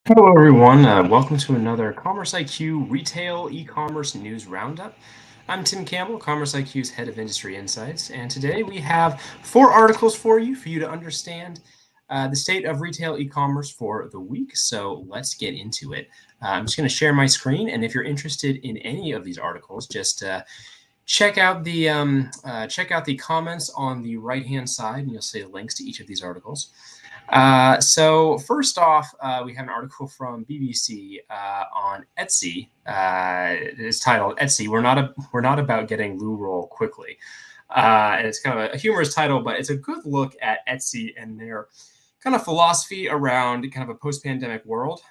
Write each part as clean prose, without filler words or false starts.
Hello, everyone. Welcome to another CommerceIQ Retail E-commerce News Roundup. I'm Tim Campbell, CommerceIQ's Head of Industry Insights, and today we have 4 articles for you to understand the state of retail e-commerce for the week. So let's get into it. I'm just going to share my screen, and if you're interested in any of these articles, just check out the comments on the right-hand side, and you'll see links to each of these articles. So first off, we have an article from BBC on Etsy. It's titled "Etsy: We're not about getting loo roll quickly," and it's kind of a humorous title, but it's a good look at Etsy and their kind of philosophy around kind of a post-pandemic world.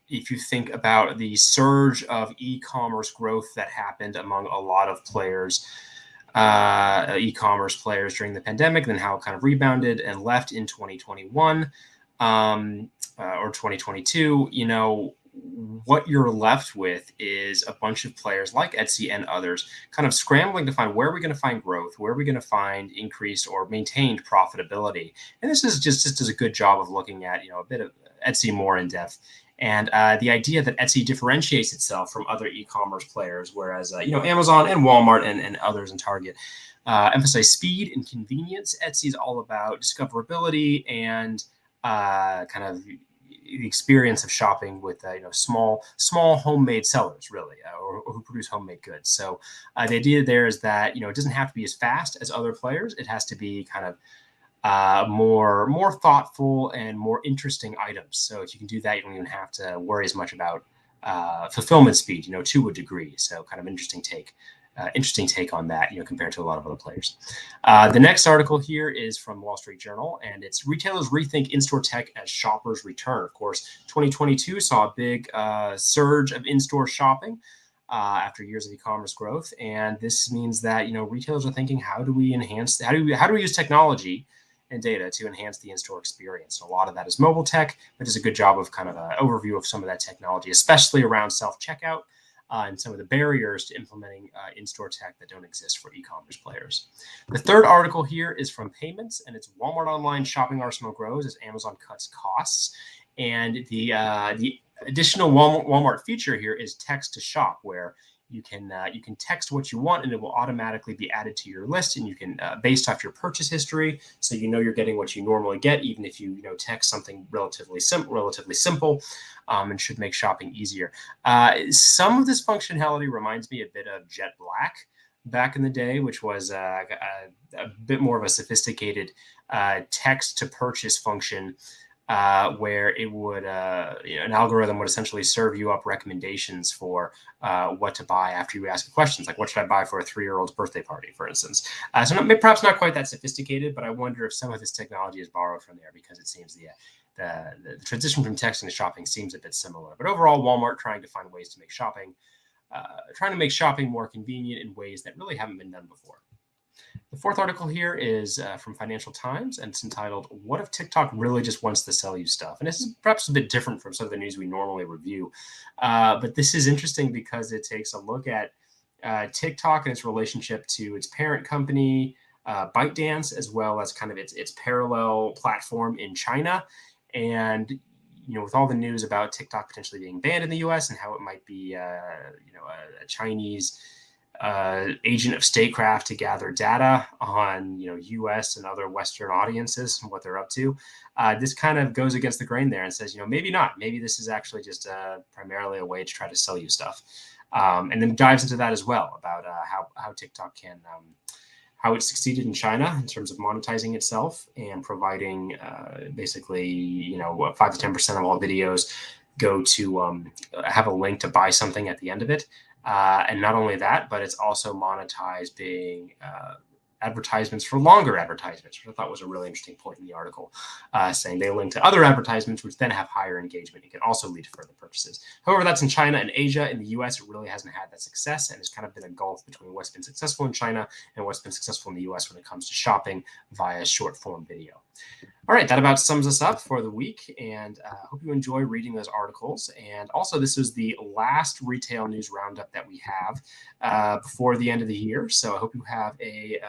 If you think about the surge of e-commerce growth that happened among a lot of players, e-commerce players during the pandemic, then how it kind of rebounded and left in 2021 or 2022, what you're left with is a bunch of players like Etsy and others kind of scrambling to find where are we going to find growth, where are we going to find increased or maintained profitability. And this is just does a good job of looking at, a bit of Etsy more in depth. And the idea that Etsy differentiates itself from other e-commerce players, whereas Amazon and Walmart and others and Target emphasize speed and convenience. Etsy is all about discoverability and kind of the experience of shopping with small homemade sellers, really, or who produce homemade goods. So the idea there is that it doesn't have to be as fast as other players. It has to be kind of more thoughtful and more interesting items. So if you can do that, you don't even have to worry as much about fulfillment speed, to a degree. So kind of interesting take on that, compared to a lot of other players. The next article here is from Wall Street Journal, and it's retailers rethink in-store tech as shoppers return. Of course, 2022 saw a big surge of in-store shopping after years of e-commerce growth, and this means that retailers are thinking, how do we use technology and data to enhance the in-store experience? So a lot of that is mobile tech, but does a good job of kind of an overview of some of that technology, especially around self-checkout and some of the barriers to implementing in-store tech that don't exist for e-commerce players. The third article here is from Payments, and it's Walmart online shopping arsenal grows as Amazon cuts costs. And the additional Walmart feature here is text to shop, where you can text what you want and it will automatically be added to your list, and you can based off your purchase history, so you're getting what you normally get, even if you text something relatively simple, and should make shopping easier. Some of this functionality reminds me a bit of Jet Black back in the day, which was a bit more of a sophisticated text to purchase function. Where it would, an algorithm would essentially serve you up recommendations for what to buy after you ask questions, like what should I buy for a 3-year-old's birthday party, for instance. So perhaps not quite that sophisticated, but I wonder if some of this technology is borrowed from there, because it seems the transition from texting to shopping seems a bit similar. But overall, Walmart trying to find ways to make shopping more convenient in ways that really haven't been done before. The fourth article here is from Financial Times, and it's entitled, "What if TikTok really just wants to sell you stuff?" And this is perhaps a bit different from some of the news we normally review. But this is interesting because it takes a look at TikTok and its relationship to its parent company, ByteDance, as well as kind of its parallel platform in China. And with all the news about TikTok potentially being banned in the US and how it might be a Chinese agent of statecraft to gather data on U.S. and other Western audiences and what they're up to. This kind of goes against the grain there and says, maybe not. Maybe this is actually just primarily a way to try to sell you stuff. And then dives into that as well about how TikTok can, how it succeeded in China in terms of monetizing itself and providing basically 5 to 10% of all videos go to have a link to buy something at the end of it. And not only that, but it's also monetized being advertisements for longer advertisements, which I thought was a really interesting point in the article, saying they link to other advertisements, which then have higher engagement. It can also lead to further purchases. However, that's in China and Asia. In the US, it really hasn't had that success, and it's kind of been a gulf between what's been successful in China and what's been successful in the US when it comes to shopping via short form video. All right, that about sums us up for the week, and I hope you enjoy reading those articles. And also, this is the last retail news roundup that we have before the end of the year. So I hope you have a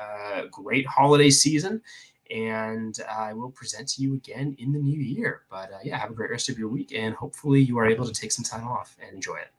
great holiday season, and I will present to you again in the new year. But yeah, have a great rest of your week, and hopefully you are able to take some time off and enjoy it.